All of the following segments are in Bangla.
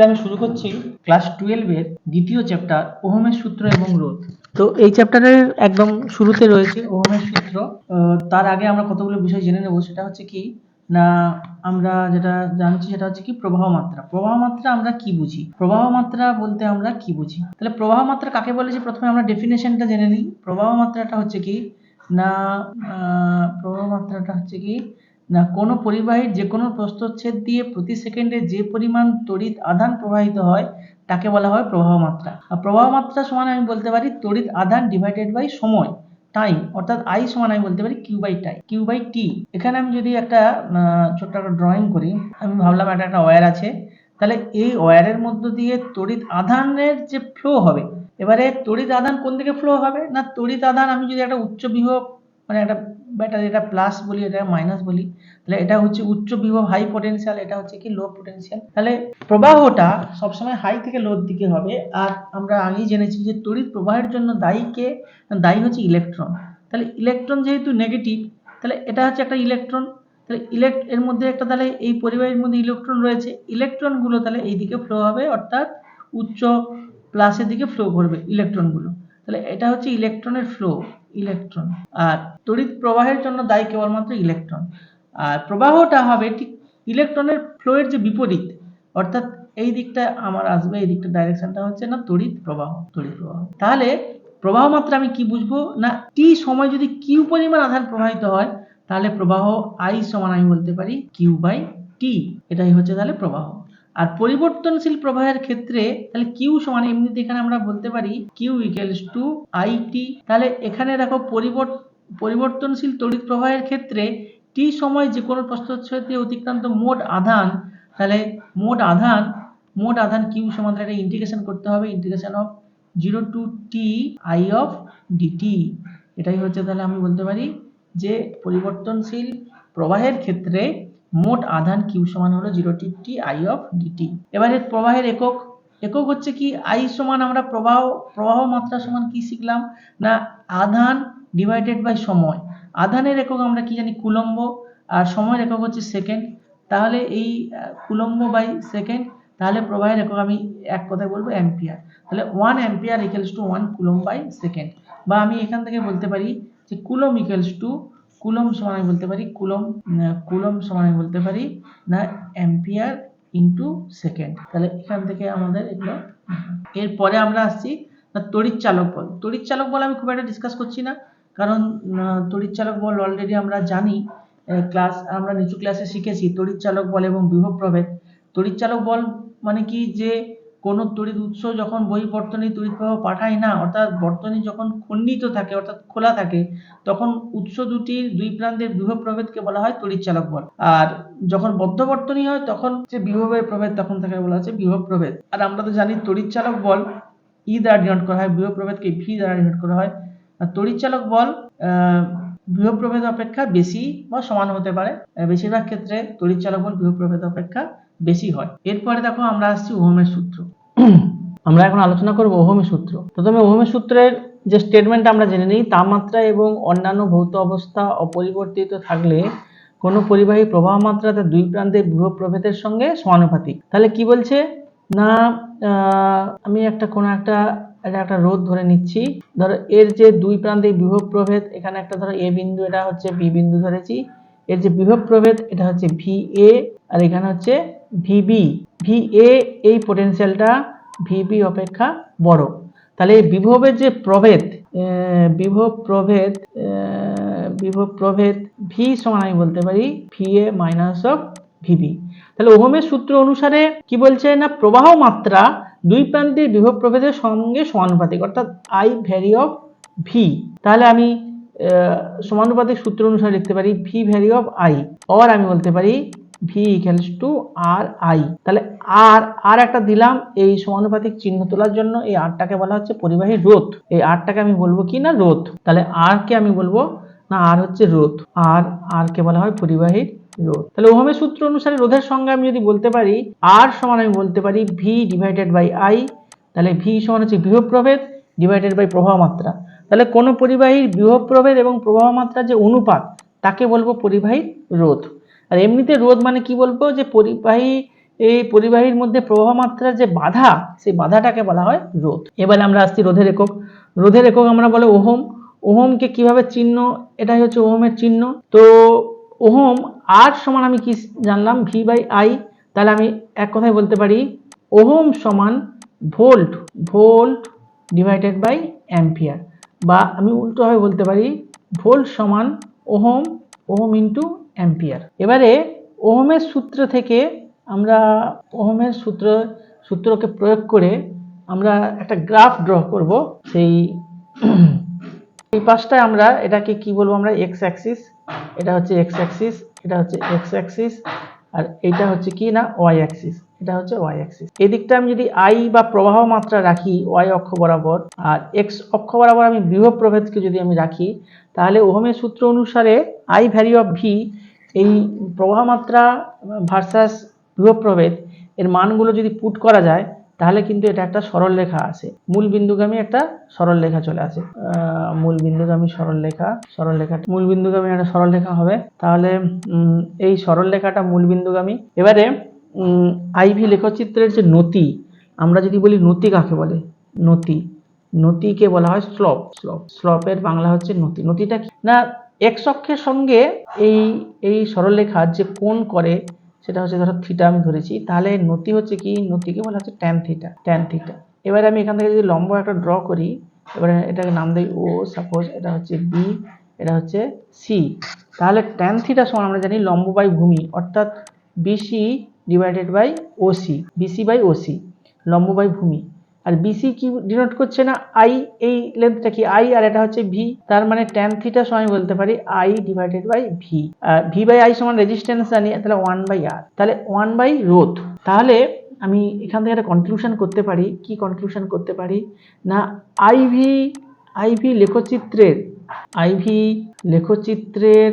আমি শুরু করছি ক্লাস 12 এর দ্বিতীয় চ্যাপ্টার ওহমের সূত্র এবং রোধ। তো এই চ্যাপ্টারের একদম শুরুতে রয়েছে ওহমের সূত্র। তার আগে আমরা কতগুলো বিষয় জেনে নেব। সেটা হচ্ছে কি না, আমরা যেটা জানছি সেটা হচ্ছে কি প্রবাহ মাত্রা। প্রবাহ মাত্রা আমরা কি বুঝি? প্রবাহ মাত্রা বলতে আমরা কি বুঝি? তাহলে প্রবাহ মাত্রা কাকে বলে যে প্রথমে আমরা ডেফিনেশনটা জেনে নিই। প্রবাহ মাত্রাটা হচ্ছে কি না, প্রবাহ মাত্রাটা হচ্ছে কি না, কোনো পরিবাহীর যে কোনো প্রস্থচ্ছেদ দিয়ে প্রতি সেকেন্ডে যে পরিমাণ তড়িৎ আধান প্রবাহিত হয় তাকে বলা হয় প্রবাহ মাত্রা। আর প্রবাহ মাত্রা সমান আমি বলতে পারি তড়িৎ আধান ডিভাইডেড বাই সময়, টাইম, অর্থাৎ আই সমান আমি বলতে পারি কিউ বাই টি। এখানে আমি যদি একটা ছোট্ট একটা ড্রয়িং করি, আমি ভাবলাম একটা ওয়্যার আছে, তাহলে এই ওয়্যারের মধ্য দিয়ে তড়িৎ আধানের যে ফ্লো হবে, এবারে তড়িৎ আধান কোন দিকে ফ্লো হবে না, তড়িৎ আধান আমি যদি একটা উচ্চ বিভব মানে একটা ব্যাটারি, এটা প্লাস বলি, এটা মাইনাস বলি, তাহলে এটা হচ্ছে উচ্চ বিভব হাই পটেনশিয়াল, এটা হচ্ছে কি লো পটেনশিয়াল। তাহলে প্রবাহটা সবসময় হাই থেকে লোর দিকে হবে। আর আমরা আগেই জেনেছি যে তড়িৎ প্রবাহের জন্য দায়ী হচ্ছে ইলেকট্রন। তাহলে ইলেকট্রন যেহেতু নেগেটিভ, তাহলে এটা হচ্ছে একটা ইলেকট্রন, তাহলে এর মধ্যে একটা, তাহলে এই পরিবাহীর মধ্যে ইলেকট্রন রয়েছে, ইলেকট্রনগুলো তাহলে এই দিকে ফ্লো হবে, অর্থাৎ উচ্চ প্লাসের দিকে ফ্লো করবে ইলেকট্রনগুলো। তাহলে এটা হচ্ছে ইলেকট্রনের ফ্লো, ইলেকট্রন। আর তড়িৎ প্রবাহের জন্য দায়ী কেবলমাত্র ইলেকট্রন। আর প্রবাহটা হবে ঠিক ইলেকট্রনের ফ্লোয়ের যে বিপরীত, অর্থাৎ এই দিকটা আমার আসবে, এই দিকটা ডাইরেকশনটা হচ্ছে না তড়িৎ প্রবাহ। তাহলে প্রবাহ মাত্রা আমি কি বুঝবো না, টি সময় যদি কিউ পরিমাণ আধান প্রবাহিত হয় তাহলে প্রবাহ আই সমান আমি বলতে পারি কিউ বাই টি। এটাই হচ্ছে তাহলে প্রবাহ। আর পরিবর্তনশীল প্রবাহের ক্ষেত্রে তাহলে কিউ সমান এমনিতে এখানে আমরা বলতে পারি Q equals to I T. তাহলে এখানে দেখো পরিবর্তনশীল তড়িৎ প্রবাহের ক্ষেত্রে টি সময় যে কোনো প্রস্থচ্ছেদ দিয়ে অতিক্রান্ত মোট আধান, তাহলে মোট আধান কিউ সমান, এটা ইন্টিগ্রেশন করতে হবে, integration of 0 to t i of dt। এটাই হচ্ছে তাহলে আমি বলতে পারি যে পরিবর্তনশীল প্রবাহের ক্ষেত্রে মোট আধান কিউ সমান হলো 0 to t i of dt। এবারে প্রবাহের একক হচ্ছে কি আই সমান, আমরা প্রবাহ মাত্রা সমান কি শিখলাম না আধান ডিভাইডেড বাই সময়। আধানের একক আমরা কি জানি কুলম্ব, আর সময়ের একক হচ্ছে সেকেন্ড। তাহলে এই কুলম্ব বাই সেকেন্ড, তাহলে প্রবাহের একক আমি এক কথায় বলবো অ্যাম্পিয়ার। তাহলে 1 ampere equals to 1 coulomb by second. বা আমি এখান থেকে বলতে পারি যে কুলম্ব ইকুয়ালস টু কুলম্ব সমান আমি বলতে পারি কুলম্ব সমান আমি বলতে পারি না অ্যাম্পিয়ার ইনটু সেকেন্ড। তাহলে এখান থেকে আমাদের এগুলো। এরপরে আমরা আসছি তড়িৎ চালক বল। তড়িৎ চালক বল আমি খুব একটা ডিসকাস করছি না, কারণ তড়িৎ চালক বল অলরেডি আমরা জানি, আমরা নিচু ক্লাসে শিখেছি তড়িৎ চালক বল এবং বিভব প্রভেদ। তড়িৎ চালক বল মানে কি, যে কোনো তড়িৎ উৎস যখন বহির্বর্তনী তড়িৎ প্রবাহ পাঠায় না, অর্থাৎ বর্তনী যখন খণ্ডিত থাকে অর্থাৎ খোলা থাকে, তখন উৎস দুটির দুই প্রান্তের বিভব প্রভেদকে বলা হয় তড়িৎ চালক বল। আর যখন বদ্ধ বর্তনী হয় তখন যে বিভবের প্রভেদ, তখন তাকে বলা হচ্ছে বিভব প্রভেদ। আর আমরা তো জানি তড়িৎ চালক বল ই দ্বারা ডিনোট করা হয়, বিভব প্রভেদকে ভি দ্বারা ডিনোট করা হয়। আর তড়িৎ চালক বল বিভব প্রভেদ অপেক্ষা বেশি বা সমান হতে পারে, বেশিরভাগ ক্ষেত্রে তড়িৎ চালক বল বিভব প্রভেদ অপেক্ষা বেশি হয়। এরপরে দেখো আমরা আসছি ওহমের সূত্র। আমরা এখন আলোচনা করব ওহমের সূত্র। প্রথমে ওহমের সূত্রের যে স্টেটমেন্ট আমরা জেনে নিই, তাপমাত্রা এবং অন্যান্য ভৌত অবস্থা অপরিবর্তিত থাকলে কোনো পরিবাহী প্রবাহ মাত্রা তার দুই প্রান্তের বিভব প্রভেদের সঙ্গে সমানুপাতিক। তাহলে কি বলছে না, আমি একটা রোধ ধরে নিচ্ছি, ধরো এর যে দুই প্রান্তে বিভব প্রভেদ, এখানে একটা ধরো এ বিন্দু, এটা হচ্ছে বি বিন্দু ধরেছি, এর যে বিভব প্রভেদ এটা হচ্ছে ভি এ, আর এখানে হচ্ছে ভিবি। ভি এ এই পোটেনশিয়ালটা ভিবি অপেক্ষা বড়। তাহলে বিভবের যে প্রভেদ, বিভব প্রভেদ ভি সমান আমি বলতে পারি V A minus of VB. তাহলে ওহমের সূত্র অনুসারে কি বলছে না, প্রবাহ মাত্রা দুই প্রান্তের বিভব প্রভেদের সঙ্গে সমানুপাতিক, অর্থাৎ আই ভ্যারি অফ ভি। তাহলে আমি সমানুপাতিক সূত্র অনুসারে লিখতে পারি V vary of I, or আমি বলতে পারি V equals to R I. তাহলে আর একটা দিলাম এই সমানুপাতিক চিহ্ন তোলার জন্য, এই আরটাকে বলা হচ্ছে পরিবাহীর রোধ। এই আরটাকে আমি বলবো কি না রোধ। তাহলে আর কে আমি বলবো না আর হচ্ছে রোধ, আর কে বলা হয় পরিবাহীর রোধ। তাহলে ওহমের সূত্র অনুসারে রোধের সংজ্ঞা আমি যদি বলতে পারি, আর সমান আমি বলতে পারি ভি ডিভাইডেড বাই আই। তাহলে ভি সমান হচ্ছে বিভব প্রভেদ ডিভাইডেড বাই প্রবাহ মাত্রা। তাহলে কোন পরিবাহীর বিভব প্রভেদ এবং প্রবাহ মাত্রার যে অনুপাত তাকে বলবো পরিবাহীর রোধ। আর এমনিতে রোধ মানে কি বলবো, যে পরিবাহী এই পরিবাহীর মধ্যে প্রবাহ মাত্রার যে বাধা, সেই বাধাটাকে বলা হয় রোধ। এবারে আমরা আসছি রোধের একক। রোধের একক আমরা বলে ওহম। ওহমকে কিভাবে চিহ্ন, এটাই হচ্ছে ওহমের চিহ্ন। তো ওহম আর সমান আমি কি জানলাম, ভি বাই আই। তাহলে আমি এক কথায় বলতে পারি ওহম সমান volt, volt divided by ampere, বা আমি উল্টোভাবে বলতে পারি ভোল্ট সমান ওহম, ওহম ইন্টু অ্যাম্পিয়ার। এবারে ওহমের সূত্র থেকে আমরা ওহমের সূত্রকে প্রয়োগ করে আমরা একটা গ্রাফ ড্র করব। সেই এই পাশটায় আমরা এটাকে কি বলবো, আমরা এক্স অ্যাক্সিস, এটা হচ্ছে এক্স অ্যাক্সিস, এটা হচ্ছে এক্স অ্যাক্সিস, আর এইটা হচ্ছে কি না ওয়াই অ্যাক্সিস, এটা হচ্ছে ওয়াই অ্যাক্সিস। এই দিকটা আমি যদি আই বা প্রবাহ মাত্রা রাখি ওয়াই অক্ষ বরাবর, আর এক্স অক্ষ বরাবর আমি বিভব প্রভেদকে যদি আমি রাখি, তাহলে ওহমের সূত্র অনুসারে আই ভ্যালু অফ ভি, এই প্রবাহ মাত্রা ভার্সাস বিভব প্রভেদ এর মানগুলো যদি পুট করা যায়, তাহলে কিন্তু এটা একটা সরল রেখা আসে, মূল বিন্দুগামী একটা সরল রেখা চলে আসে। মূল বিন্দুগামী সরল রেখা, সরল রেখা মূল বিন্দুগামী একটা সরল রেখা হবে। তাহলে এই সরল রেখাটা মূল বিন্দুগামী। এবারে আইভি লেখচিত্রের যে নতি, আমরা যদি বলি নতি কাকে বলে, নতি, নতিকে বলা হয় স্লপ। স্লপ, স্লপের বাংলা হচ্ছে নতি। নতিটা কি না, এক্স অক্ষের সঙ্গে এই সরলরেখার যে কোণ করে সেটা হচ্ছে ধরো থিটা আমি ধরেছি, তাহলে নতি হচ্ছে কি, নতিকে বলা হচ্ছে ট্যান থিটা, ট্যান থিটা। এবারে আমি এখান থেকে যদি লম্ব একটা ড্র করি, এবারে এটাকে নাম দেই ও, সাপোজ এটা হচ্ছে বি, এটা হচ্ছে সি, তাহলে ট্যান থিটা সমান আমরা জানি লম্ব বাই ভূমি, অর্থাৎ BC divided by OC, BC by OC, লম্ব বাই ভূমি। আর বিসি কি ডিনোট করছে না, আই, এই লেন্থটা কি আই, আর এটা হচ্ছে ভি, তার মানে ট্যান থিটা সমান বলতে পারি I divided by V. V by I সমান রেজিস্ট্যান্স জানি, তাহলে 1 বাই আর, তাহলে 1 বাই রোধ। তাহলে আমি এখান থেকে একটা কনক্লুশন করতে পারি, কি কনক্লুশন করতে পারি না, আইভি লেখচিত্রের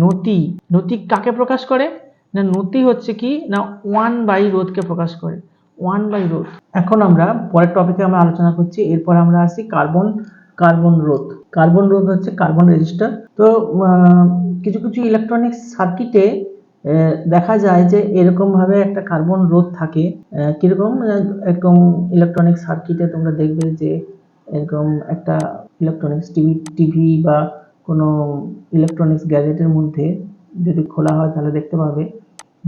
নতি, নতি কাকে প্রকাশ করে না, নতি হচ্ছে কি না 1 বাই রোধকে প্রকাশ করে, 1 বাই রোধ। এখন আমরা পরের টপিকে আমরা আলোচনা করছি, এরপর আমরা আসি কার্বন রোধ। কার্বন রোধ হচ্ছে কার্বন রেজিস্টার। তো কিছু কিছু ইলেকট্রনিক্স সার্কিটে দেখা যায় যে এরকম ভাবে একটা কার্বন রোধ থাকে। কিরকম, এরকম ইলেকট্রনিক সার্কিটে তোমরা দেখবে যে এরকম একটা ইলেকট্রনিক্স টিভি বা কোনো ইলেকট্রনিক্স গ্যাজেটের মধ্যে যদি খোলা হয় তাহলে দেখতে পাবে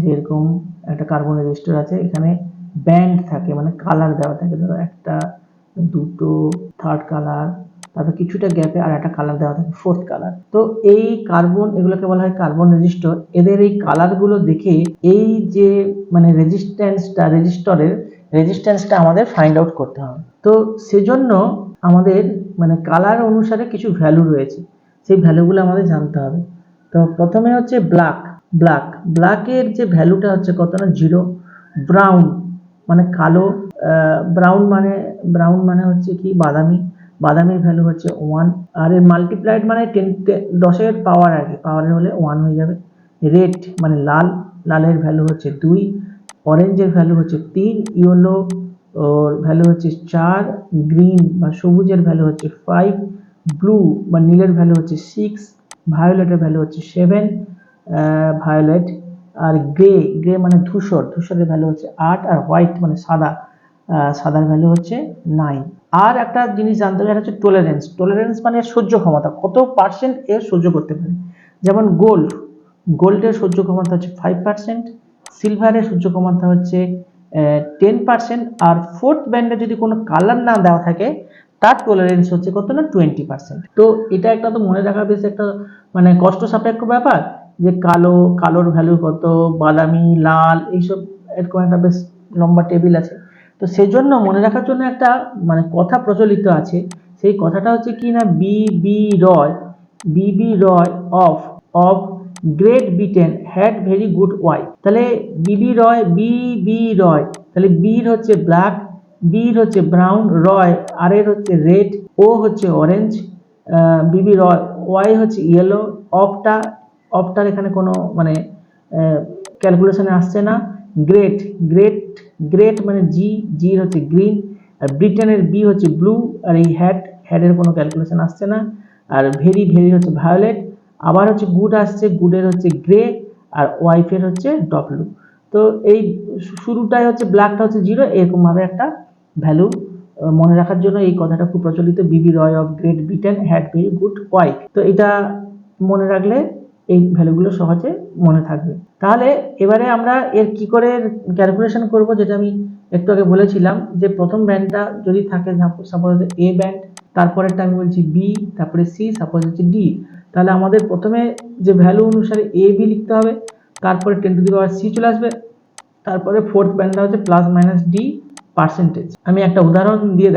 যে এরকম একটা কার্বন রেজিস্টার আছে, এখানে ব্যান্ড থাকে, মানে কালার দেওয়া থাকে, ধরো একটা, দুটো, থার্ড কালার, তারপর কিছুটা গ্যাপে আর একটা কালার দেওয়া থাকে, ফোর্থ কালার। তো এই কার্বন, এগুলোকে বলা হয় কার্বন রেজিস্টর। এদের এই কালারগুলো দেখে এই যে মানে রেজিস্ট্যান্সটা আমাদের ফাইন্ড আউট করতে হবে। তো সেজন্য আমাদের মানে কালার অনুসারে কিছু ভ্যালু রয়েছে, সেই ভ্যালুগুলো আমাদের জানতে হবে। তো প্রথমে হচ্ছে ব্ল্যাকের যে ভ্যালুটা হচ্ছে কত না 0। ব্রাউন মানে কালো, ব্রাউন মানে হচ্ছে কি বাদামি, বাদামির ভ্যালু হচ্ছে 1, আর এর মাল্টিপ্লাইড মানে 10 এর পাওয়ার, আর কি পাওয়ারের হলে 1 হয়ে যাবে। রেড মানে লাল, লালের ভ্যালু হচ্ছে 2, অরেঞ্জের ভ্যালু হচ্ছে 3, ইয়েলো ওর ভ্যালু হচ্ছে 4, গ্রিন বা সবুজের ভ্যালু হচ্ছে 5, ব্লু বা নীলের ভ্যালু হচ্ছে 6, ভায়োলেটের ভ্যালু হচ্ছে 7, ভায়োলেট। আর গ্রে মানে ধূসরের ভ্যালু হচ্ছে 8, আর হোয়াইট মানে সাদার ভ্যালু হচ্ছে 9। আর একটা জিনিস জানতে হবে, হচ্ছে টলারেন্স মানে সহ্য ক্ষমতা, কত পার্সেন্ট এর সহ্য করতে পারে। যেমন গোল্ডের সহ্য ক্ষমতা হচ্ছে 5%, সিলভারের সহ্য ক্ষমতা হচ্ছে 10%, আর ফোর্থ ব্যান্ডে যদি কোনো কালার না দেওয়া থাকে তার টলারেন্স হচ্ছে কত না 20%। তো এটা একটা তো মনে রাখা বেশ একটা মানে কষ্ট সাপেক্ষ ব্যাপার, যে কালোর ভ্যালু কত, বাদামি, লাল, এইসব এরকম একটা বেশ লম্বা টেবিল আছে। তো সেজন্য মনে রাখার জন্য একটা মানে কথা প্রচলিত আছে, সেই কথাটা হচ্ছে কি না, BB Roy of Great Britain had very good wife. তাহলে বিবি রয়, তাহলে বির হচ্ছে ব্ল্যাক, বির হচ্ছে ব্রাউন, রয় আর এর হচ্ছে রেড, ও হচ্ছে অরেঞ্জ, বিবি রয়, ওয়াই হচ্ছে ইয়েলো, অফটার এখানে কোনো মানে ক্যালকুলেশনে আসছে না। গ্রেট মানে জি হচ্ছে গ্রিন, আর ব্রিটেনের বি হচ্ছে ব্লু, আর এই হ্যাডের কোনো ক্যালকুলেশন আসছে না। আর ভেরি হচ্ছে ভায়োলেট, আবার হচ্ছে গুড আসছে, গুডের হচ্ছে গ্রে, আর ওয়াইফের হচ্ছে ডব্লু। তো তো এই শুরুটাই হচ্ছে ব্ল্যাকটা হচ্ছে 0, এরকম ভাবে একটা ভ্যালু মনে রাখার জন্য এই কথাটা খুব প্রচলিত, BB Roy of Great Britain had very good wife. তো এটা মনে রাখলে এই ভ্যালুগুলো সহজে মনে থাকবে। তাহলে এবারে আমরা এর কি করে ক্যালকুলেশন করব, যেটা আমি একটু আগে বলেছিলাম যে প্রথম ব্যান্ডটা যদি থাকে সাপোজ এ ব্যান্ড, তারপরেরটা আমি বলছি বি, তারপরে সি, সাপোজ হচ্ছে ডি, তাহলে আমাদের প্রথমে যে ভ্যালু অনুসারে এ বি লিখতে হবে, তারপরে 10⁻c চলে আসবে, তারপরে ফোর্থ ব্যান্ডটা হচ্ছে প্লাস মাইনাস ডি পার্সেন্টেজ। আমি একটা উদাহরণ দিয়ে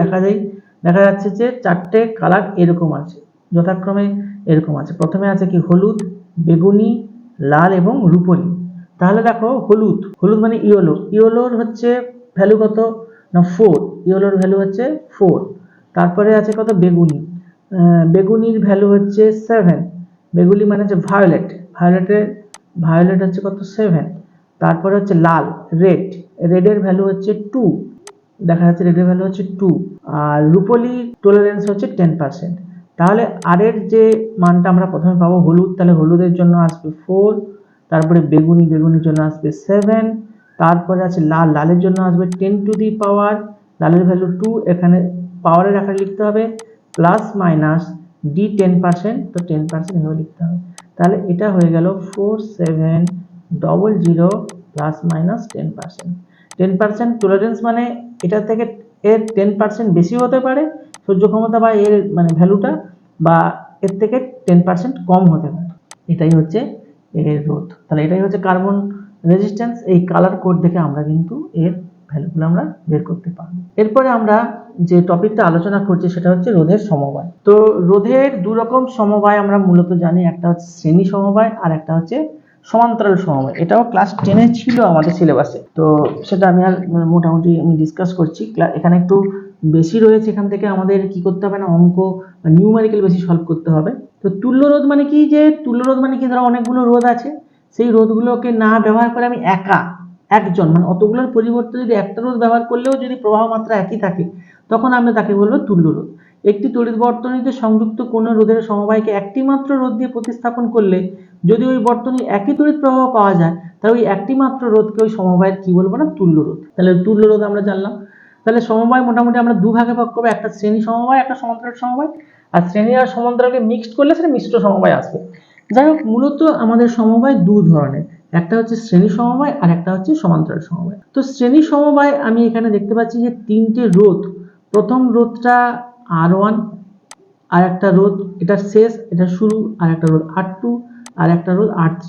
দেখা যাচ্ছে যে চারটে কালার এরকম আছে, যথাক্রমে এরকম আছে। প্রথমে আছে কি হলুদ, বেগুনি, লাল এবং রূপলি। তাহলে দেখো হলুদ মানে ইয়েলোর হচ্ছে ভ্যালু কত না 4, ইয়েলোর ভ্যালু হচ্ছে 4। তারপরে আছে কত বেগুনির ভ্যালু হচ্ছে 7, বেগুনি মানে হচ্ছে ভায়োলেট হচ্ছে কত 7। তারপরে হচ্ছে লাল রেডের ভ্যালু হচ্ছে 2, দেখা যাচ্ছে রেডের ভ্যালু হচ্ছে 2। আর রূপলি টলারেন্স হচ্ছে 10%। তাহলে আর এর যে মানটা আমরা প্রথমে পাবো হলুদ, তাহলে হলুদের জন্য আসবে 4, তারপরে বেগুনির জন্য আসবে 7, তারপরে আছে লালের জন্য আসবে 10 টু দি পাওয়ার, লালের ভ্যালু 2, এখানে পাওয়ারের আকারে লিখতে হবে প্লাস মাইনাস ডি 10%, তো 10% এভাবে লিখতে হবে। তাহলে এটা হয়ে গেল 4700 প্লাস মাইনাস 10%। 10% টলারেন্স মানে এটা থেকে এর 10% বেশি হতে পারে সহ্য ক্ষমতা বা এর মানে ভ্যালুটা, বা এর থেকে 10% কম হতে পারে, এটাই হচ্ছে এর রোধ। তাহলে এটাই হচ্ছে কার্বন রেজিস্ট্যান্স। এই কালার কোড দেখে আমরা কিন্তু এর ভ্যালুগুলো আমরা বের করতে পারবো। এরপরে আমরা যে টপিকটা আলোচনা করছি সেটা হচ্ছে রোধের সমবায়। তো রোধের দু রকম সমবায় আমরা মূলত জানি, একটা হচ্ছে শ্রেণী সমবায় আর একটা হচ্ছে সমান্তরাল সমবায়। এটাও ক্লাস 10-এ ছিল আমাদের সিলেবাসে, তো সেটা আমি আর মোটামুটি আমি ডিসকাস করছি। এখানে একটু বেশি রয়েছে, এখান থেকে আমাদের কি করতে হবে না অঙ্ক নিউমেরিক্যাল বেশি সলভ করতে হবে। তো তুল্য রোধ মানে কি, ধরো অনেকগুলো রোধ আছে, সেই রোধগুলোকে না ব্যবহার করে আমি একজন মানে অতগুলোর পরিবর্তে যদি একটা রোধ ব্যবহার করলেও যদি প্রবাহ মাত্রা একই থাকে, তখন আমরা তাকে বলবো তুল্য রোধ। একটি তড়িৎ বর্তনীতে সংযুক্ত কোন রোধের সমবায়কে একটি মাত্র রোধ দিয়ে প্রতিস্থাপন করলে যদি ওই বর্তনীর একই তড়িৎ প্রবাহ পাওয়া যায়, তাহলে ওই একটি মাত্র রোধকে ওই সমবায়ের কি বলবো না তুল্য রোধ। তাহলে তুল্য রোধ আমরা জানলাম। তাহলে সমবায় মোটামুটি আমরা দু ভাগে ভাগ করবো, একটা শ্রেণী সমবায়, একটা সমান্তরাল সমবায়। আর শ্রেণী আর সমান্তরালকে মিক্সড করলে সেটা মিশ্র সমবায় আসবে। যাই হোক, মূলত আমাদের সমবায় দু ধরনের, একটা হচ্ছে শ্রেণী সমবায় আর একটা হচ্ছে সমান্তরাল সমবায়। তো শ্রেণী সমবায় আমি এখানে দেখতে পাচ্ছি যে তিনটে রোধ, প্রথম রোধটা R1, আর একটা রোধ এটা শেষ, এটা শুরু, আর একটা রোধ R2, আর একটা রোধ R3।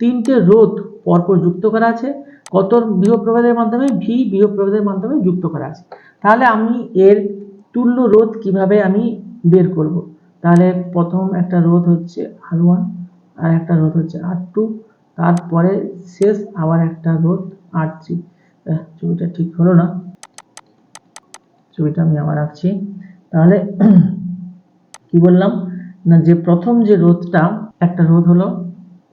তিনটে রোধ পরপর যুক্ত করা আছে, কত বিভব প্রভেদের মাধ্যমে, ভি বিভব প্রভেদের মাধ্যমে যুক্ত করা আছে। তাহলে আমি এর তুল্য রোধ কিভাবে আমি বের করব, তাহলে প্রথম একটা রোধ হচ্ছে R1, আর একটা রোধ হচ্ছে R2, তারপরে শেষ আবার একটা রোধ R3। ছবিটা ঠিক হলো না, ছবিটা আমি আবার আঁকছি। তাহলে কি বললাম না, যে প্রথম যে রোধটা, একটা রোধ হলো,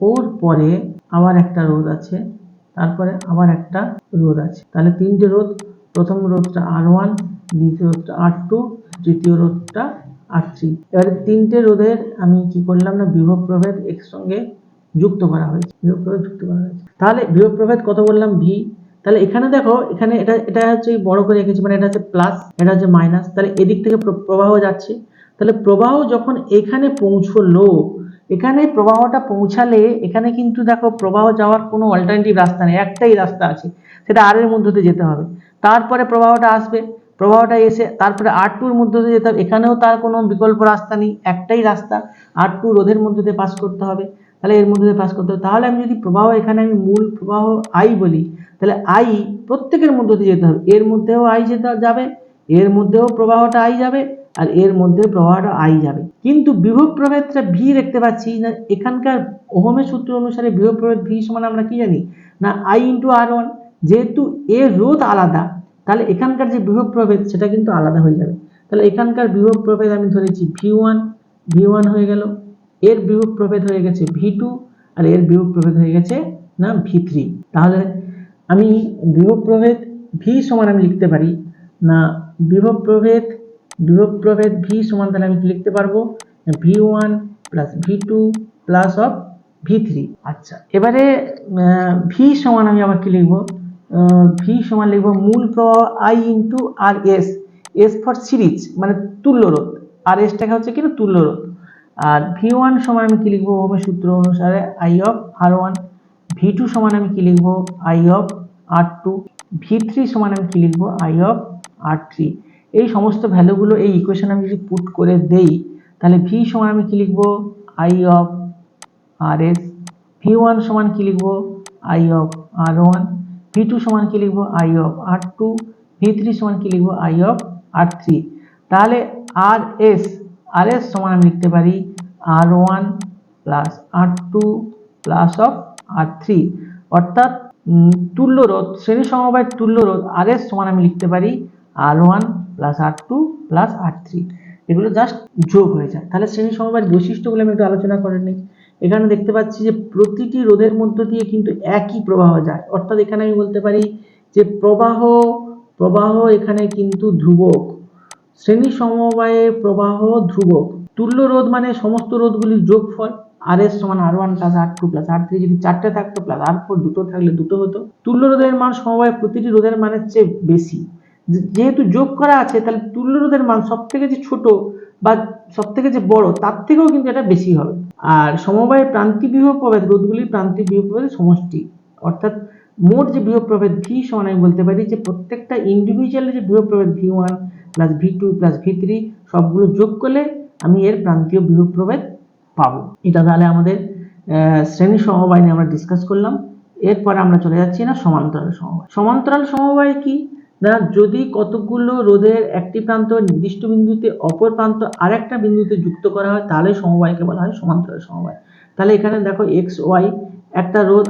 ওর পরে আবার একটা রোধ আছে, তারপরে আবার একটা রোধ আছে। তাহলে তিনটে রোধ, প্রথম রোধটা R1, দ্বিতীয় রোধটা R2, তৃতীয় রোধটা R3। এবারে তিনটে রোধের আমি কি করলাম না বিভব প্রভেদ একসঙ্গে যুক্ত করা হয়েছে, তাহলে বিভব প্রভেদ কত বললাম ভি। তাহলে এখানে দেখো, এখানে এটা হচ্ছে বড় করে রেখেছি, মানে এটা হচ্ছে প্লাস, এটা হচ্ছে মাইনাস, তাহলে এদিক থেকে প্রবাহ যাচ্ছে। তাহলে প্রবাহ যখন এখানে পৌঁছলো, এখানে প্রবাহটা পৌঁছালে এখানে কিন্তু দেখো প্রবাহ যাওয়ার কোনো অল্টারনেটিভ রাস্তা নেই, একটাই রাস্তা আছে, সেটা আর এর মধ্যে দিয়ে যেতে হবে। তারপরে প্রবাহটা আসবে, প্রবাহটা এসে তারপরে R2-র মধ্যে দিয়ে যেতে হবে, এখানেও তার কোনো বিকল্প রাস্তা নেই, একটাই রাস্তা, R2 রোধের মধ্যে দিয়ে পাস করতে হবে। তাহলে এর মধ্যে দিয়ে পাস করতে হবে। তাহলে আমি যদি প্রবাহ এখানে আমি মূল প্রবাহ I বলি, তাহলে I প্রত্যেকের মধ্যে দিয়ে যেতে হবে, এর মধ্যেও I যাবে, এর মধ্যেও প্রবাহটা I যাবে, আর এর মধ্যে প্রবাহটা I যাবে। কিন্তু বিভব প্রভেদটা ভি দেখতে পাচ্ছি না, এখানকার ওহমের সূত্র অনুসারে বিভব প্রভেদ ভি সমান আমরা কি জানি না I × R1। যেহেতু এর রোধ আলাদা, তাহলে এখানকার যে বিভব প্রভেদ সেটা কিন্তু আলাদা হয়ে যাবে। তাহলে এখানকার বিভব প্রভেদ আমি ধরেছি V1 হয়ে গেল, এর বিভব প্রভেদ হয়ে গেছে V2, আর এর বিভব প্রভেদ হয়ে গেছে না V3। তাহলে আমি বিভব প্রভেদ ভি সমান আমি লিখতে পারি না বিভব প্রভেদ ভি সমান, তাহলে আমি কি লিখতে পারবো V1 plus V2 plus of V3। আচ্ছা, এবারে ভি সমান আমি আবার কি লিখবো, ভি সমান লিখবো মূল প্রবাহ I into R S for series মানে তুল্য রোধ, আর এসটাকে হচ্ছে কি তুল্য রোধ। আর V1 সমান আমি কি লিখবো ওহমের সূত্র অনুসারে I অফ R1, V2 সমান আমি কি লিখবো I অফ R2, V3 সমান আমি কি লিখবো I অফ R3। এই সমস্ত ভ্যালুগুলো এই ইকুয়েশন আমি যদি পুট করে দেই তাহলে V সমান আমি কি লিখবো I অফ RS, V1 সমান কি লিখবো I অফ R1, V2 সমান কি লিখবো I অফ R2, V3 সমান কি লিখবো I অফ R3। তাহলে RS সমান আমি লিখতে পারি R1 plus R2 plus of R3, অর্থাৎ তুল্য রোধ শ্রেণী সমবায়ের তুল্য রোধ RS সমান আমি লিখতে পারি R1 plus R2 plus R3। এগুলো জাস্ট যোগ হয়ে যায়। তাহলে শ্রেণী সমবায়ের বৈশিষ্ট্যগুলো আমি একটু আলোচনা করে নিই। এখানে দেখতে পাচ্ছি যে প্রতিটি রোধের মধ্য দিয়ে কিন্তু একই প্রবাহ যায়, অর্থাৎ এখানে আমি বলতে পারি যে প্রবাহ এখানে কিন্তু ধ্রুবক, শ্রেণী সমবায়ে প্রবাহ ধ্রুবক। তুল্য রোধ মানে সমস্ত রোধগুলির যোগফল, RS সমান R1 plus R2 plus R3, যদি চারটে থাকতো প্লাস R4 দুটো থাকলে দুটো হতো। তুল্য রোধের মান সমবায় প্রতিটি রোধের মানের চেয়ে বেশি, যেহেতু যোগ করা আছে তাহলে তুল্য রোধের মান সব থেকে যে ছোট বা সব থেকে যে বড় তার থেকেও কিন্তু এটা বেশি হবে। আর সমবায় প্রান্তিক বিভব প্রভেদ রোধগুলির প্রান্তিক বিভব প্রভেদের সমষ্টি, অর্থাৎ মোট যে বিভব প্রভেদ ভি সমান আমি বলতে পারি যে প্রত্যেকটা ইন্ডিভিজুয়াল যে বিভব প্রভেদ V1 plus V2 plus V3 সবগুলো যোগ করলে আমি এর প্রান্তীয় বিভব প্রভেদ পাবো। এটা তাহলে আমাদের শ্রেণী সমবায় নিয়ে আমরা ডিসকাস করলাম। এরপরে আমরা চলে যাচ্ছি না সমান্তরাল সমবায়। সমান্তরাল সমবায় কি না, যদি কতগুলো রোধের একটি প্রান্ত নির্দিষ্ট বিন্দুতে অপর প্রান্ত আরেকটা বিন্দুতে যুক্ত করা হয় তাহলে সমবায়কে বলা হয় সমান্তরাল সমবায়। তাহলে এখানে দেখো এক্স ওয়াই একটা রোধ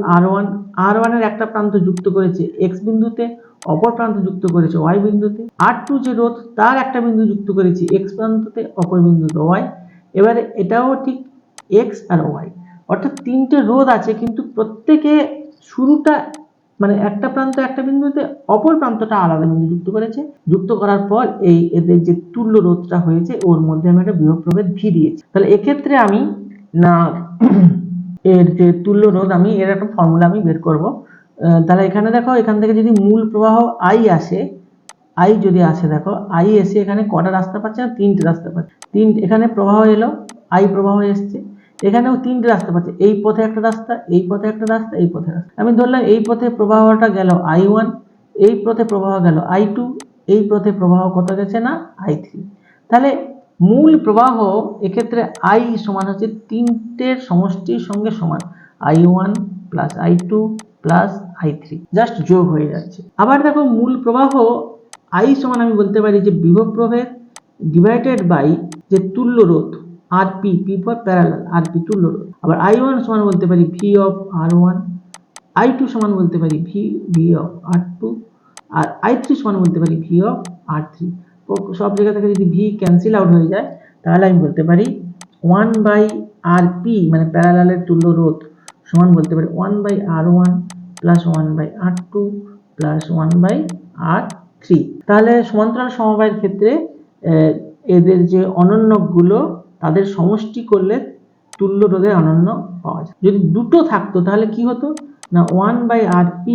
R1 এর একটা প্রান্ত যুক্ত করেছে x বিন্দুতে, অপর প্রান্ত যুক্ত করেছে y বিন্দুতে। R2 যে রোধ তার একটা বিন্দু যুক্ত করেছি x প্রান্ততে, অপর বিন্দুতে y। এবারে এটাও ঠিক x আর y, অর্থাৎ তিনটে রোধ আছে কিন্তু প্রত্যেকে শুরুটা মানে একটা প্রান্ত একটা বিন্দুতে, অপর প্রান্তটা আলাদা বিন্দু যুক্ত করেছে। যুক্ত করার পর এই এদের যে তুল্য রোধটা হয়েছে ওর মধ্যে আমি একটা বিভব প্রভেদ ভি দিয়েছি। তাহলে এক্ষেত্রে আমি না এর যে তুল্য রোধ আমি এর একটা ফর্মুলা আমি বের করব। তাহলে এখানে দেখো এখান থেকে যদি মূল প্রবাহ I আসে, I যদি আসে দেখো I এসে এখানে কটা রাস্তা পাচ্ছে না তিনটে রাস্তা পাচ্ছে। এখানে প্রবাহ এলো I প্রবাহ এসছে, এখানেও তিনটে রাস্তা পাচ্ছে, এই পথে একটা রাস্তা, এই পথে একটা রাস্তা, এই পথে রাস্তা। আমি ধরলাম এই পথে প্রবাহটা গেল I1, এই পথে প্রবাহ গেল I2, এই পথে প্রবাহ কত গেছে না I3। তাহলে মূল প্রবাহ এক্ষেত্রে I সমান হচ্ছে তিনটের সমষ্টির সঙ্গে সমান I1 plus I2 plus I3, just যোগ হয়ে যাচ্ছে। আবার দেখো মূল প্রবাহ I সমান আমি বলতে পারি যে বিভব প্রভেদ ডিভাইডেড বাই যে তুল্য রোধ RP, P for parallel, RP তুল্য রোধ। আবার I1 সমান বলতে পারি V অফ R1, I2 সমান বলতে পারি V of R2, R I3 সমান বলতে পারি V অফ R3। সব জায়গা থেকে যদি ভি ক্যান্সেল আউট হয়ে যায় তাহলে আমি বলতে পারি 1/RP মানে প্যারালালের তুল্য রোধ সমান বলতে পারি 1/R1 plus 1/R2 plus 1/R3। তাহলে সমান্তরাল সমবায়ের ক্ষেত্রে এদের যে অনন্যকগুলো তাদের সমষ্টি করলে তুল্য রোধের অনন্য পাওয়া যায়। যদি দুটো থাকতো তাহলে কি হতো না 1/RP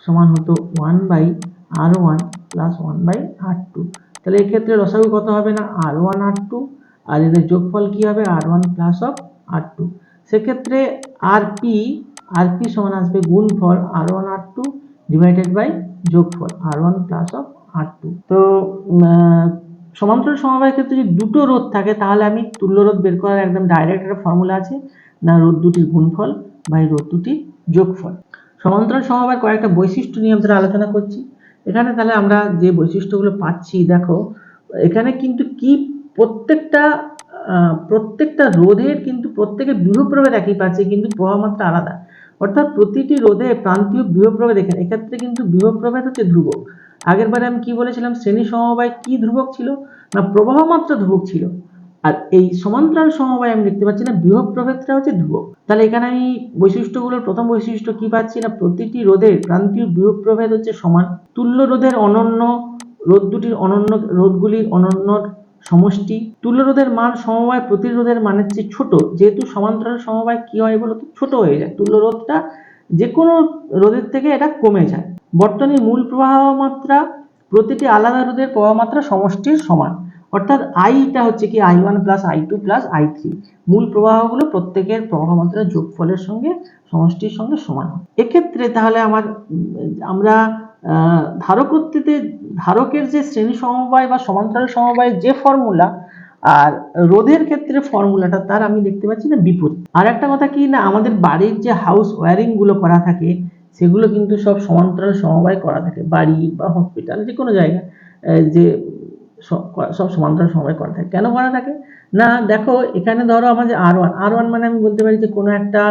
সমান হতো 1/R1 প্লাস 1/R2। তাহলে এক্ষেত্রে লসাগু কত হবে না R1 R2, আর এদের যোগফল কি হবে R1 প্লাস অফ R2। সেক্ষেত্রে RP সমান আসবে গুণফল R1 R2 ডিভাইডেড বাই যোগফল R1 প্লাস অফ R2। তো সমান্তরাল সমবায়ের ক্ষেত্রে যদি দুটো রোধ থাকে তাহলে আমি তুল্য রোধ বের করার একদম ডাইরেক্ট একটা ফর্মুলা আছে না রোধ দুটির গুণফল বাই রোধ দুটির যোগফল। সমান্তরাল সমবায়ের কয়েকটা বৈশিষ্ট্য নিয়ে আমরা আলোচনা করছি এখানে। তাহলে আমরা যে বৈশিষ্ট্যগুলো পাচ্ছি দেখো এখানে কিন্তু কি প্রত্যেকটা রোধের কিন্তু প্রত্যেকের বিভব প্রভেদ একই পাচ্ছে কিন্তু প্রবাহ মাত্রা আলাদা, অর্থাৎ প্রতিটি রোধে প্রান্তীয় বিভব প্রভেদ এক্ষেত্রে কিন্তু বিভব প্রভেদ হচ্ছে ধ্রুবক। আগের বারে আমি কি বলেছিলাম শ্রেণী সমবায় কি ধ্রুবক ছিল না প্রবাহ মাত্রা ধ্রুবক ছিল, আর এই সমান্তরাল সমবায় আমি দেখতে পাচ্ছি না বিভব প্রভেদটা হচ্ছে ধ্রুবক। তাহলে এখানে আমি বৈশিষ্ট্যগুলোর প্রথম বৈশিষ্ট্য কি পাচ্ছি না প্রতিটি রোধের প্রান্তীয় বিভব প্রভেদ হচ্ছে সমান। তুল্য রোধের অনন্য রোধগুলির অনন্য সমষ্টি। তুল্য রোধের মান সমবায় প্রতিরোধের মানের চেয়ে ছোট, যেহেতু সমান্তরাল সমবায় কি হয় বলতো, ছোট হয়ে যায়, তুল্য রোধটা যে কোনো রোধের থেকে এটা কমে যায়। বর্তনীর মূল প্রবাহ মাত্রা প্রতিটি আলাদা রোধের প্রবাহ মাত্রা সমষ্টির সমান, অর্থাৎ আইটা হচ্ছে কি I1 plus I2 plus I3, মূল প্রবাহগুলো প্রত্যেকের প্রবাহ মাত্রার যোগফলের সঙ্গে সমষ্টির সঙ্গে সমান হয়। এক্ষেত্রে তাহলে আমরা ধারকত্বে ধারকের যে শ্রেণী সমবায় বা সমান্তরাল সমবায়ের যে ফর্মুলা, আর রোধের ক্ষেত্রে ফর্মুলাটা তার আমি দেখতে পাচ্ছি না বিপরীত। আর একটা কথা কি না, আমাদের বাড়ির যে হাউস ওয়্যারিং গুলো করা থাকে সেগুলো কিন্তু সব সমান্তরাল সমবায় করা থাকে, বাড়ি বা হসপিটাল যে কোনো জায়গায় যে সব সমান্তরাল সমবায় করা থাকে। কেন করা থাকে না, দেখো এখানে ধরো আমাদের R1 মানে আমি বলতে পারি যে কোনো একটা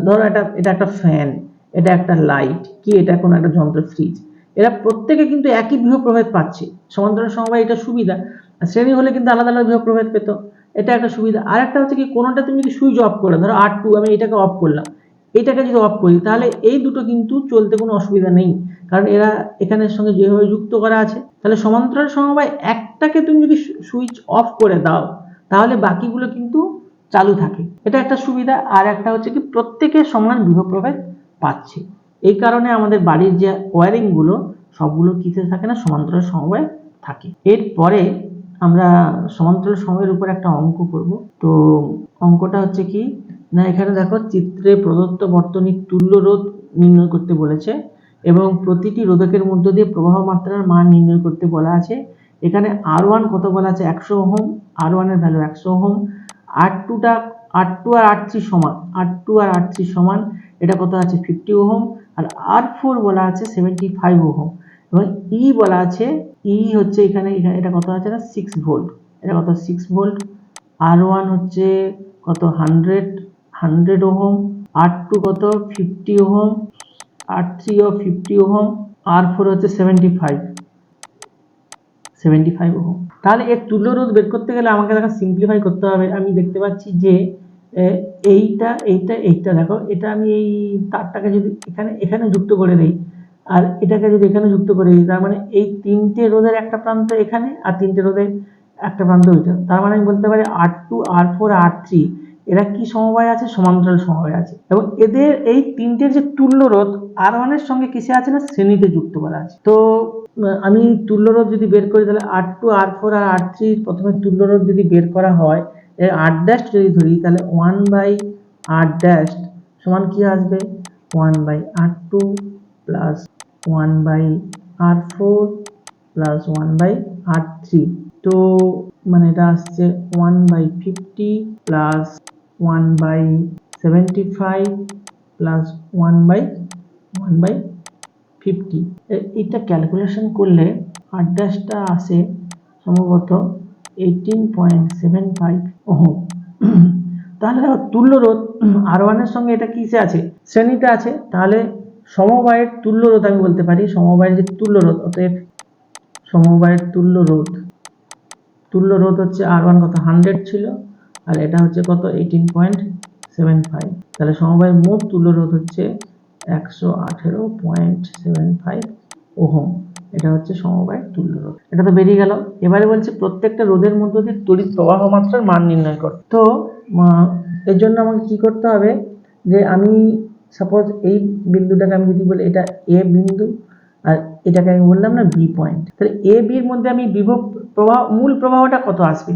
ধরো এটা একটা ফ্যান, এটা একটা লাইট, কি এটা কোনো একটা যন্ত্র, ফ্রিজ, এরা প্রত্যেকে কিন্তু একই বিভব প্রভেদ পাচ্ছে। সমান্তরাল সমবায় এটা সুবিধা, শ্রেণী হলে কিন্তু আলাদা আলাদা বিভব প্রভেদ পেত, এটা একটা সুবিধা। আর একটা হচ্ছে কি, কোনোটা তুমি যদি সুইচ অফ করে, ধরো R2 আমি এটাকে অফ করলাম, এটাকে যদি অফ করি, তাহলে এই দুটো কিন্তু চলতে কোনো অসুবিধা নেই, কারণ এরা এখানের সঙ্গে যেভাবে যুক্ত করা আছে। তাহলে সমান্তরাল সমবায় একটাকে তুমি যদি সুইচ অফ করে দাও, তাহলে বাকিগুলো কিন্তু চালু থাকে, এটা একটা সুবিধা। আর একটা হচ্ছে কি, প্রত্যেকে সমান বিভব প্রভেদ পাচ্ছে, এই কারণে আমাদের বাড়ির যে ওয়্যারিং গুলো সবগুলো কিসে থাকে না, সমান্তরাল সমবায় থাকে। এরপরে আমরা সমান্তরাল সমবায়ের উপর একটা অঙ্ক করব। তো অঙ্কটা হচ্ছে কি না, এখানে দেখো চিত্রে প্রদত্ত বর্তনীর তুল্য রোধ নির্ণয় করতে বলেছে এবং প্রতিটি রোধকের মধ্য দিয়ে প্রবাহ মাত্রার মান নির্ণয় করতে বলা আছে। এখানে R1 কত বলা আছে, 100 ওহম, R1 এর ভ্যালু 100 ওহম, R2 আর R3 সমান, R2 আর R3 সমান, এটা কত আছে 50 ওহম, আর R4 বলা আছে 75 ওহম, এবং E বলা আছে, E হচ্ছে এখানে এটা কত আছে না 6 ভোল্ট, এটা কত 6 ভোল্ট, R1 হচ্ছে কত 100 ওহম, R2 কত 50 ওহম, R3 ও 50 ওহম, R4 হচ্ছে 75 ওহম। তাহলে এর তুল্য রোধ বের করতে গেলে আমাকে দেখো সিম্পলিফাই করতে হবে। আমি দেখতে পাচ্ছি যে এইটা দেখো, এটা আমি এই তারটাকে যদি এখানে যুক্ত করে দেই, আর এটাকে যদি এখানে যুক্ত করে দিই, তার মানে এই তিনটে রোধের একটা প্রান্ত এখানে আর তিনটে রোধের একটা প্রান্ত ওইটা, তার মানে আমি বলতে পারি R2, R4, R3 এরা কি সমবায় আছে, সমান্তরাল সমবায় আছে, এবং এদের এই তিনটের যে তুল্য রোধ R1 এর সঙ্গে কিসে আছে না, শ্রেণীতে যুক্ত করা আছে। তো আমি তুল্য রোধ যদি বের করি, তাহলে R2, R4 আর R3 প্রথমে তুল্য রোধ যদি বের করা হয়, R' যদি ধরি, তাহলে 1/R' সমান কি আসবে, 1/R2 plus 1/R4 plus 1/R3। তো মানে এটা আসছে 1/50 প্লাস 1/75 প্লাস 1/50। এটা ক্যালকুলেশন করলে R' আসে সম্ভবত 18.75 ওহম। তাহলে তুল্য রোধ R1 এর সঙ্গে এটা কিসে আছে, শ্রেণীতে আছে, তাহলে সমবায়ের তুল্য রোধ আমি বলতে পারি, সমবায়ের যে তুল্য রোধ, অতএব সমবায়ের তুল্য রোধ হচ্ছে R1 কত 100 ছিল, আর এটা হচ্ছে কত 18.75, তাহলে সমবায়ের মোট তুল্য রোধ হচ্ছে 118.75 ওহম, এটা হচ্ছে সমবায়ের তুল্য রোধ। এটা তো বেরিয়ে গেল। এবারে বলছে প্রত্যেকটা রোধের মধ্য দিয়ে তড়িৎ প্রবাহ মাত্রার মান নির্ণয় কর। তো এর জন্য আমাকে কি করতে হবে, যে আমি সাপোজ এই বিন্দুটাকে আমি যদি বলি এটা এ বিন্দু, আর এটাকে আমি বললাম না বি পয়েন্ট, তাহলে এ বির মধ্যে আমি বিভব প্রবাহ মূল প্রবাহটা কত আসবে,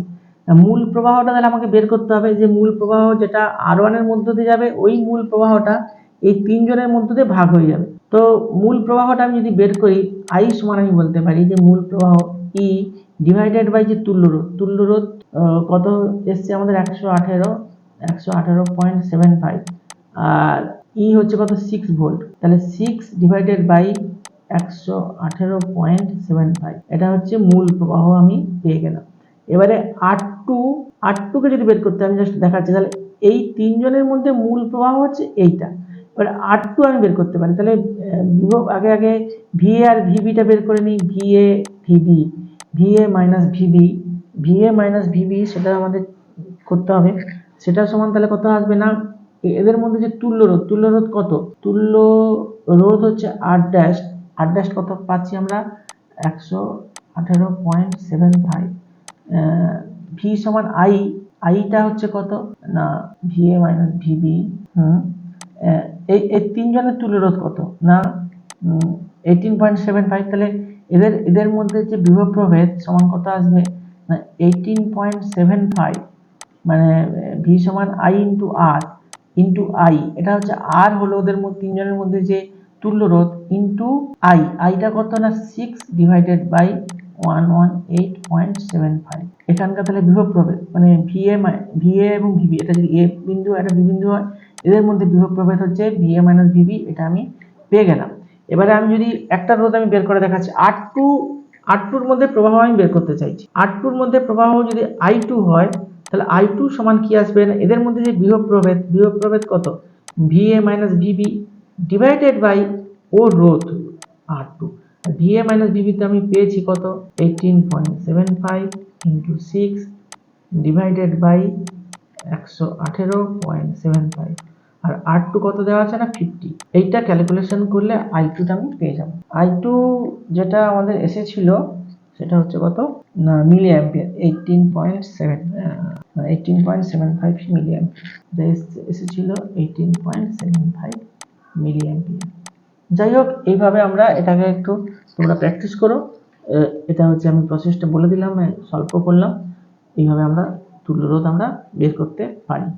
মূল প্রবাহটা তাহলে আমাকে বের করতে হবে, যে মূল প্রবাহ যেটা R1 এর মধ্য দিয়ে যাবে, ওই মূল প্রবাহটা এই তিনজনের মধ্য দিয়ে ভাগ হয়ে যাবে। তো মূল প্রবাহটা আমি যদি বের করি, I সমান আমি বলতে পারি যে মূল প্রবাহ E ডিভাইডেড বাই যে তুল্য রোধ কত এসছে আমাদের 118.75, আর E হচ্ছে কত 6 ভোল্ট, তাহলে 6 ডিভাইডেড বাই 118.75, এটা হচ্ছে মূল প্রবাহ আমি পেয়ে গেলাম। এবারে R2 কে যদি বের করতে, আমি জাস্ট দেখাচ্ছি, তাহলে এই তিনজনের মধ্যে মূল প্রবাহ হচ্ছে এইটা। এবারে R2 আমি বের করতে পারি, তাহলে বিভব আগে VA আর VBটা বের করে নিই, VA মাইনাস VB সেটা আমাদের করতে হবে, সেটা সমান তাহলে কত আসবে না, এদের মধ্যে যে তুল্য রোধ কত, তুল্য রোধ হচ্ছে R' কত পাচ্ছি আমরা 118.75, ভি সমান আই, আইটা হচ্ছে কত না ভিএ মাইনাস ভিবি। এই তিনজনের তুল্যরোধ কত না 18.75, তাহলে এদের মধ্যে যে বিভব প্রভেদ সমান কত আসবে না 18.75, মানে ভি সমান I into R into I, এটা হচ্ছে আর হলো ওদের মধ্যে তিনজনের মধ্যে যে তুল্যরোধ ইন্টু আই, আইটা কত না 6 ডিভাইডেড বাই 118.75। এখানকার তাহলে বিভব প্রভেদ মানে ভিএ এবং ভিবি, এটা যদি এ বিন্দু এটা বি বিন্দু হয়, এদের মধ্যে বিভব প্রভেদ হচ্ছে ভিএ মাইনাস ভিবি, এটা আমি পেয়ে গেলাম। এবারে আমি যদি একটা রোধ আমি বের করে দেখাচ্ছি, R2 মধ্যে প্রবাহ আমি বের করতে চাইছি। R2 মধ্যে প্রবাহ যদি I2 হয়, তাহলে I2 সমান কি আসবে না এদের মধ্যে যে বিভব প্রভেদ কত VA minus VB divided by ও রোধ R2। VA মাইনাস VB তে আমি পেয়েছি কত 18.75 into 6 divided by 118.75, R R2 কত দেওয়া আছে না 50। এইটা ক্যালকুলেশন করলে I2 টা আমি পেয়ে যাব। I2 যেটা আমাদের এসেছিল সেটা হচ্ছে কত না মিলি অ্যাম্পিয়ার 18.75 মিলি অ্যাম্পিয়ার, এসেছিল 18.75 মিলি অ্যাম্পিয়ার। যাই হোক, এইভাবে আমরা এটাকে একটু তোমরা প্র্যাকটিস করো। এটা হচ্ছে আমি প্রসেসটা বলে দিলাম, সলভ করলাম। এইভাবে আমরা তুল্যরোধ আমরা বের করতে পারি।